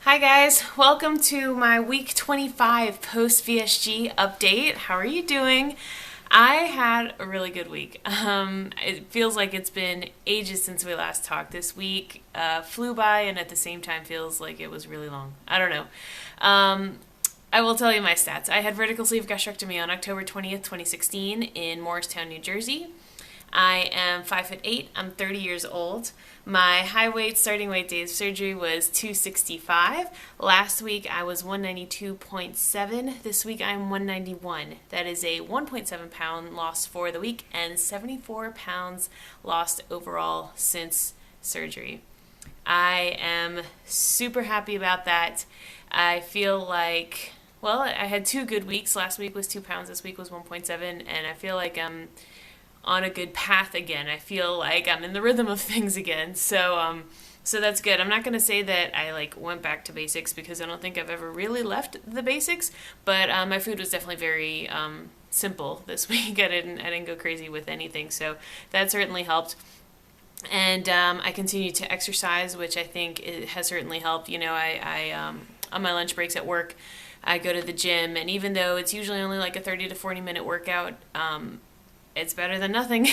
Hi guys, welcome to my week 25 post VSG update. How are you doing? I had a really good week. It feels like it's been ages since we last talked. This week flew by and at the same time feels like it was really long. I don't know. I will tell you my stats. I had vertical sleeve gastrectomy on October 20th, 2016 in Morristown, New Jersey. I am 5'8". I'm 30 years old. My high weight starting weight day of surgery was 265. Last week I was 192.7. This week I'm 191. That is a 1.7 pound loss for the week and 74 pounds lost overall since surgery. I am super happy about that. I feel like, well, I had 2 good weeks. Last week was 2 pounds. This week was 1.7, and I feel like I'm on a good path again. I feel like I'm in the rhythm of things again. So that's good. I'm not going to say that I went back to basics because I don't think I've ever really left the basics, but my food was definitely very simple this week. I didn't go crazy with anything, so that certainly helped. And I continue to exercise, which I think it has certainly helped. You know, I on my lunch breaks at work, I go to the gym, and even though it's usually only like a 30 to 40 minute workout, it's better than nothing.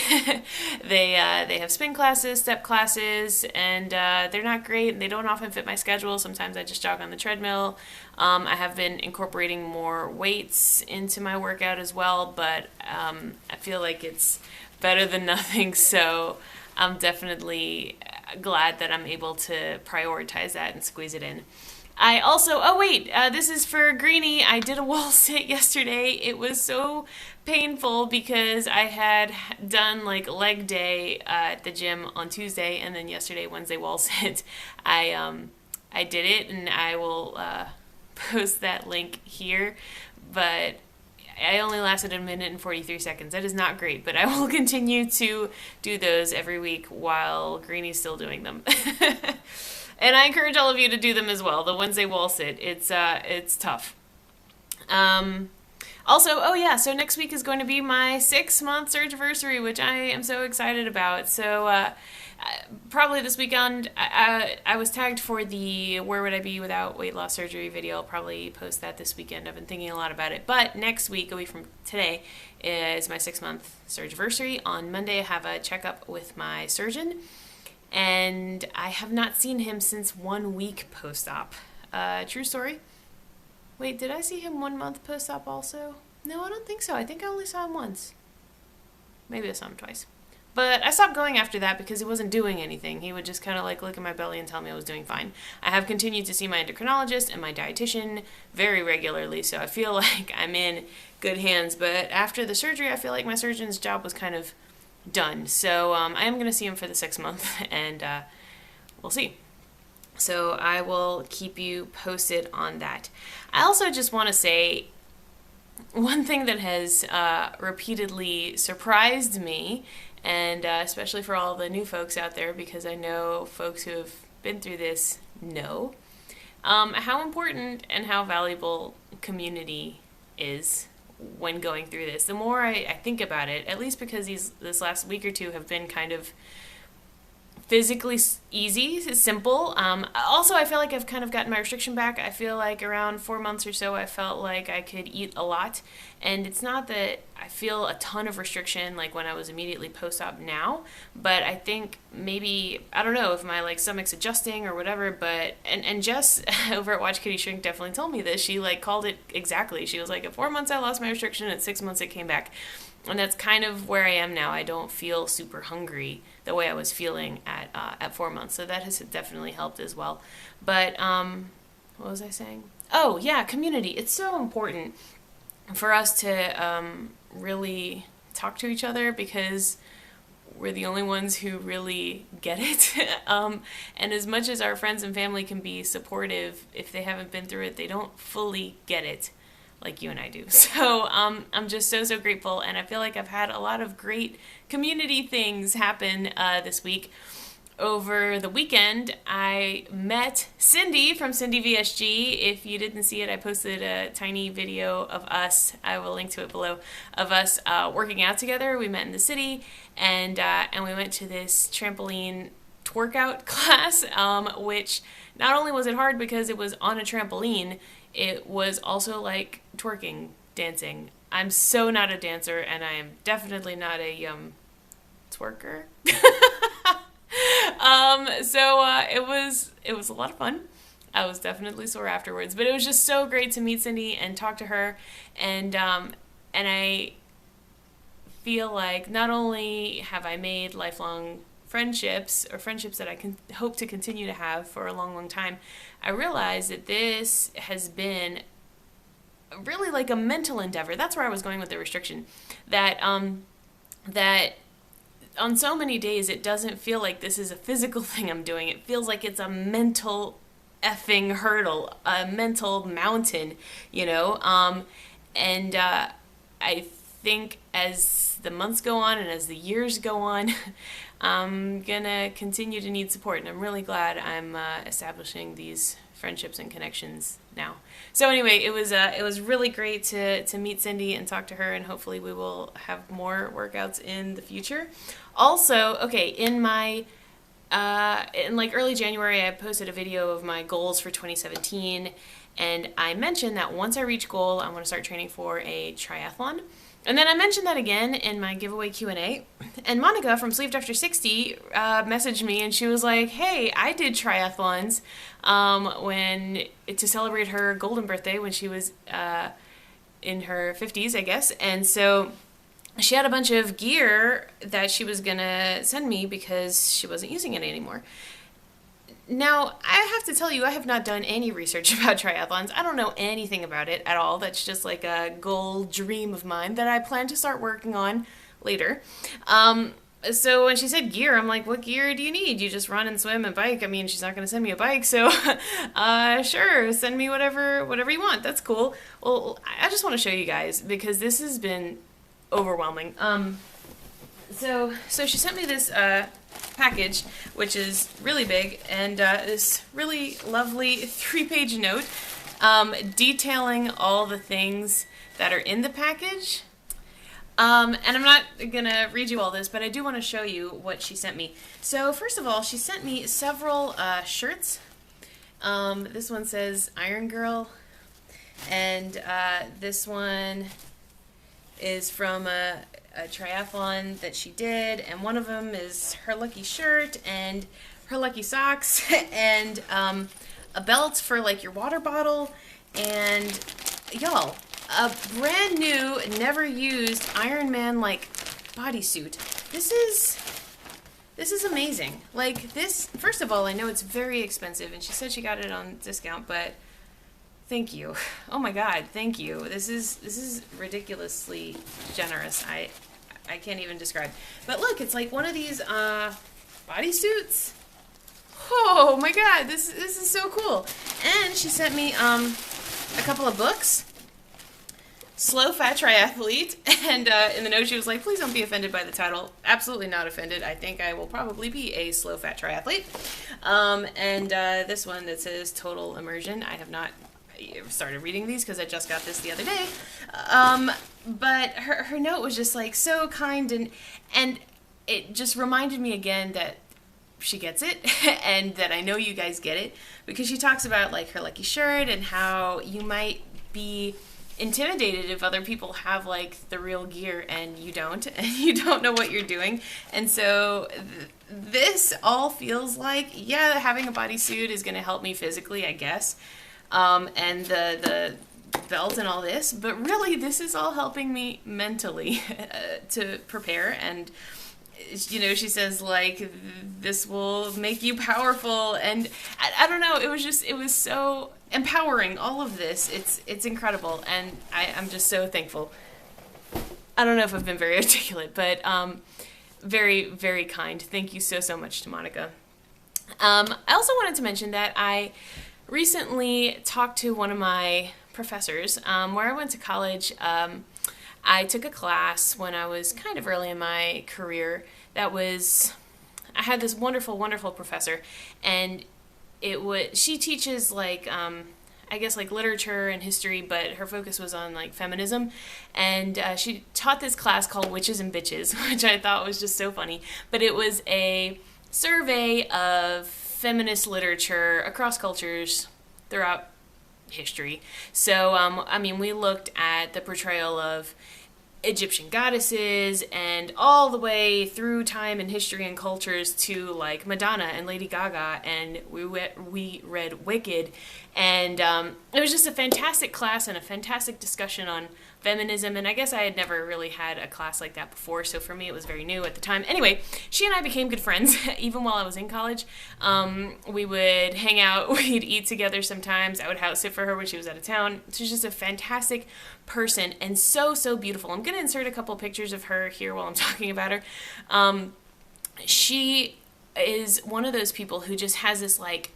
They have spin classes, step classes, and they're not great. They don't often fit my schedule. Sometimes I just jog on the treadmill. I have been incorporating more weights into my workout as well, but I feel like it's better than nothing. So I'm definitely glad that I'm able to prioritize that and squeeze it in. I also, this is for Greenie. I did a wall sit yesterday. It was so painful because I had done leg day at the gym on Tuesday, and then yesterday, Wednesday wall sit. I did it, and I will post that link here, but I only lasted a minute and 43 seconds. That is not great, but I will continue to do those every week while Greenie's still doing them. And I encourage all of you to do them as well. The Wednesday wall sit, it's tough. So next week is going to be my 6-month surgiversary, which I am so excited about. So probably this weekend, I was tagged for the Where Would I Be Without Weight Loss Surgery video. I'll probably post that this weekend. I've been thinking a lot about it. But next week, a week from today, is my 6-month surgiversary. On Monday, I have a checkup with my surgeon. And I have not seen him since 1 week post-op. True story. Wait, did I see him 1 month post-op also? No, I don't think so. I think I only saw him once. Maybe I saw him twice. But I stopped going after that because he wasn't doing anything. He would just kind of look at my belly and tell me I was doing fine. I have continued to see my endocrinologist and my dietitian very regularly, so I feel like I'm in good hands. But after the surgery, I feel like my surgeon's job was kind of done. So I am going to see him for the 6 month, and we'll see. So I will keep you posted on that. I also just want to say one thing that has repeatedly surprised me, and especially for all the new folks out there, because I know folks who have been through this know how important and how valuable community is when going through this. The more I think about it, at least because this last week or two have been kind of physically easy, simple. Also, I feel like I've kind of gotten my restriction back. I feel like around 4 months or so, I felt like I could eat a lot. And it's not that I feel a ton of restriction like when I was immediately post-op now, but I think maybe, I don't know if my stomach's adjusting or whatever, but, and Jess over at Watch Kitty Shrink definitely told me this. She called it exactly. She was like, at 4 months I lost my restriction, at 6 months it came back. And that's kind of where I am now. I don't feel super hungry the way I was feeling at 4 months. So that has definitely helped as well. But what was I saying? Oh, yeah, community. It's so important for us to really talk to each other because we're the only ones who really get it. And as much as our friends and family can be supportive, if they haven't been through it, they don't fully get it like you and I do. So I'm just so grateful, and I feel like I've had a lot of great community things happen this week. Over the weekend, I met Cindy from Cindy VSG. If you didn't see it, I posted a tiny video of us, I will link to it below, of us working out together. We met in the city, and we went to this twerk out class, which not only was it hard because it was on a trampoline, it was also like twerking, dancing. I'm so not a dancer, and I am definitely not a twerker. It was a lot of fun. I was definitely sore afterwards, but it was just so great to meet Cindy and talk to her, and I feel like not only have I made lifelong friendships, or friendships that I can hope to continue to have for a long, long time, I realized that this has been really like a mental endeavor. That's where I was going with the restriction. That on so many days it doesn't feel like this is a physical thing I'm doing. It feels like it's a mental effing hurdle, a mental mountain, and I think as the months go on and as the years go on, I'm gonna continue to need support, and I'm really glad I'm establishing these friendships and connections now. So anyway, it was really great to meet Cindy and talk to her, and hopefully we will have more workouts in the future. Also, okay, in like early January, I posted a video of my goals for 2017, and I mentioned that once I reach goal, I want to start training for a triathlon. And then I mentioned that again in my giveaway Q&A, and Monica from Sleeved After 60 messaged me, and she was like, hey, I did triathlons to celebrate her golden birthday when she was in her 50s, I guess. And so she had a bunch of gear that she was going to send me because she wasn't using it anymore. Now, I have to tell you, I have not done any research about triathlons. I don't know anything about it at all. That's just like a goal dream of mine that I plan to start working on later. So when she said gear, I'm like, what gear do you need? You just run and swim and bike. I mean, she's not going to send me a bike, so sure, send me whatever you want. That's cool. Well, I just want to show you guys because this has been overwhelming. So she sent me this package, which is really big, and this really lovely 3-page note detailing all the things that are in the package. And I'm not going to read you all this, but I do want to show you what she sent me. So first of all, she sent me several shirts. This one says Iron Girl, and this one is from a triathlon that she did, and one of them is her lucky shirt and her lucky socks and a belt for like your water bottle, and y'all, a brand new, never used Ironman like bodysuit. This is amazing. Like this, first of all, I know it's very expensive, and she said she got it on discount, but thank you. Oh my God, thank you. This is ridiculously generous. I can't even describe. But look, it's like one of these bodysuits. Oh my God, this is so cool. And she sent me a couple of books. Slow Fat Triathlete, and in the note she was like, please don't be offended by the title. Absolutely not offended. I think I will probably be a slow fat triathlete. And this one that says Total Immersion. I have not started reading these because I just got this the other day. But her note was just like so kind, and it just reminded me again that she gets it and that I know you guys get it, because she talks about like her lucky shirt and how you might be intimidated if other people have like the real gear and you don't, and you don't know what you're doing. And so this all feels like, yeah, having a bodysuit is going to help me physically, I guess, and the belt and all this, but really this is all helping me mentally to prepare. And she says like this will make you powerful, and I don't know, it was so empowering, all of this. It's incredible, and I'm just so thankful. I don't know if I've been very articulate, but very, very kind. Thank you so much to Monica. I also wanted to mention that I recently talked to one of my professors where I went to college. I took a class when I was kind of early in my career I had this wonderful, wonderful professor, and she teaches like, I guess like literature and history, but her focus was on like feminism, and she taught this class called Witches and Bitches, which I thought was just so funny. But it was a survey of feminist literature across cultures throughout history. So, I mean, we looked at the portrayal of Egyptian goddesses and all the way through time and history and cultures to like Madonna and Lady Gaga, and we read Wicked, and it was just a fantastic class and a fantastic discussion on feminism, and I guess I had never really had a class like that before, so for me it was very new at the time. Anyway, she and I became good friends even while I was in college. We would hang out, we'd eat together sometimes, I would house sit for her when she was out of town. She's just a fantastic person and so beautiful. I'm going to insert a couple pictures of her here while I'm talking about her. She is one of those people who just has this like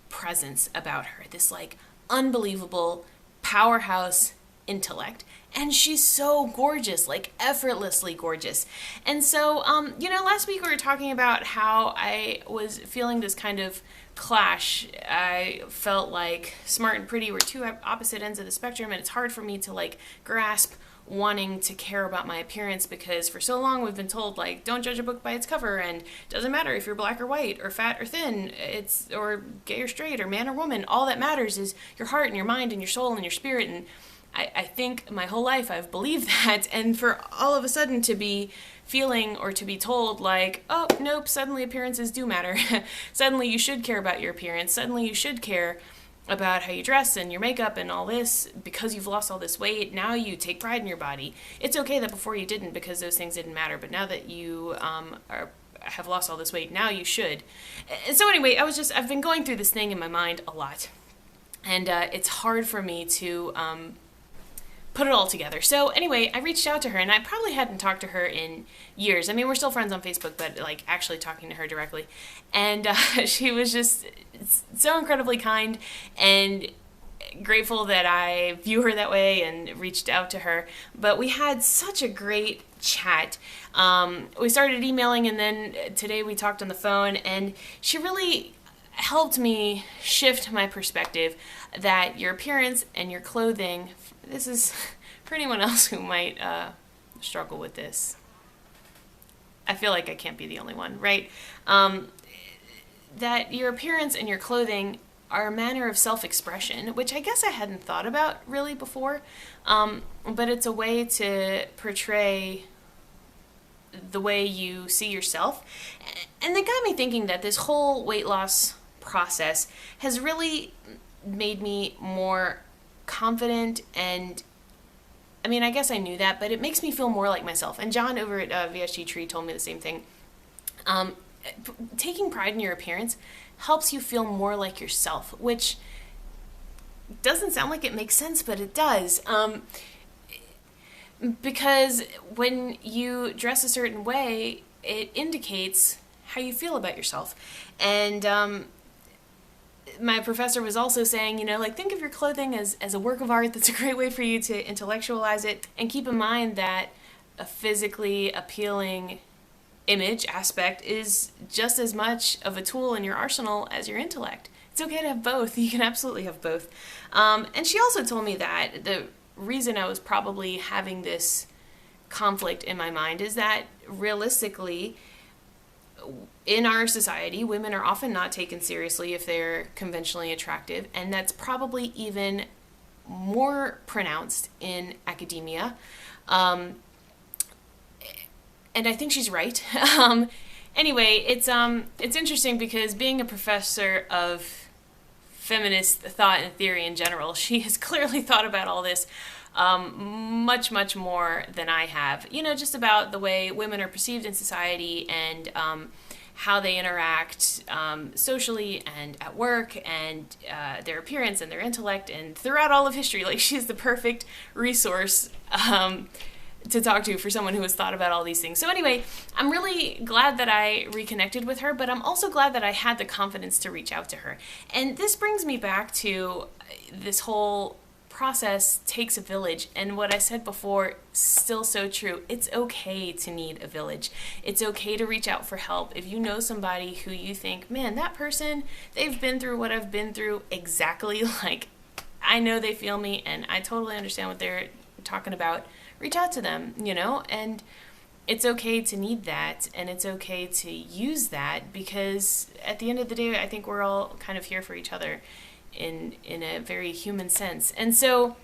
presence about her, this like unbelievable powerhouse intellect, and she's so gorgeous, like effortlessly gorgeous. And so last week we were talking about how I was feeling this kind of clash. I felt like smart and pretty were two opposite ends of the spectrum, and it's hard for me to like grasp wanting to care about my appearance, because for so long we've been told like don't judge a book by its cover, and it doesn't matter if you're black or white or fat or thin, or gay or straight or man or woman. All that matters is your heart and your mind and your soul and your spirit. And I think my whole life I've believed that, and for all of a sudden to be feeling or to be told like, oh, nope, suddenly appearances do matter. Suddenly you should care about your appearance. Suddenly you should care about how you dress and your makeup and all this because you've lost all this weight. Now you take pride in your body. It's okay that before you didn't, because those things didn't matter, but now that you have lost all this weight, now you should. And so anyway, I've been going through this thing in my mind a lot, and it's hard for me to put it all together. So anyway, I reached out to her, and I probably hadn't talked to her in years. I mean, we're still friends on Facebook, but like actually talking to her directly. And she was just so incredibly kind and grateful that I view her that way and reached out to her. But we had such a great chat. We started emailing, and then today we talked on the phone, and she really helped me shift my perspective that your appearance and your clothing, this is for anyone else who might struggle with this. I feel like I can't be the only one, right? That your appearance and your clothing are a manner of self-expression, which I guess I hadn't thought about really before, but it's a way to portray the way you see yourself. And that got me thinking that this whole weight loss process has really made me more confident, and I mean, I guess I knew that, but it makes me feel more like myself. And John over at VSG Tree told me the same thing. Taking pride in your appearance helps you feel more like yourself, which doesn't sound like it makes sense, but it does. Because when you dress a certain way, it indicates how you feel about yourself. And my professor was also saying, like, think of your clothing as a work of art. That's a great way for you to intellectualize it. And keep in mind that a physically appealing image aspect is just as much of a tool in your arsenal as your intellect. It's okay to have both. You can absolutely have both. And she also told me that the reason I was probably having this conflict in my mind is that realistically, in our society, women are often not taken seriously if they're conventionally attractive, and that's probably even more pronounced in academia. And I think she's right. Anyway, it's interesting because being a professor of feminist thought and theory in general, she has clearly thought about all this much more than I have. Just about the way women are perceived in society and how they interact socially and at work, and their appearance and their intellect, and throughout all of history. Like, she's the perfect resource to talk to for someone who has thought about all these things. So anyway, I'm really glad that I reconnected with her, but I'm also glad that I had the confidence to reach out to her. And this brings me back to this whole process takes a village, and what I said before, still so true. It's okay to need a village. It's okay to reach out for help. If you know somebody who you think, man, that person, they've been through what I've been through exactly, like, I know they feel me, and I totally understand what they're talking about, reach out to them, and it's okay to need that, and it's okay to use that, because at the end of the day, I think we're all kind of here for each other in a very human sense. And so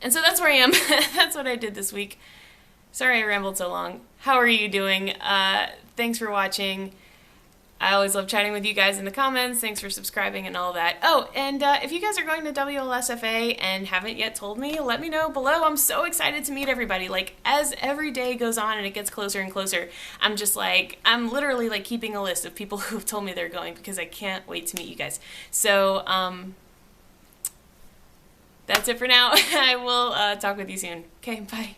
that's where I am. That's what I did this week. Sorry I rambled so long. How are you doing? Thanks for watching. I always love chatting with you guys in the comments. Thanks for subscribing and all that. Oh, and if you guys are going to WLSFA and haven't yet told me, let me know below. I'm so excited to meet everybody. Like, as every day goes on and it gets closer and closer, I'm literally like keeping a list of people who've told me they're going, because I can't wait to meet you guys. So, that's it for now. I will talk with you soon. Okay, bye.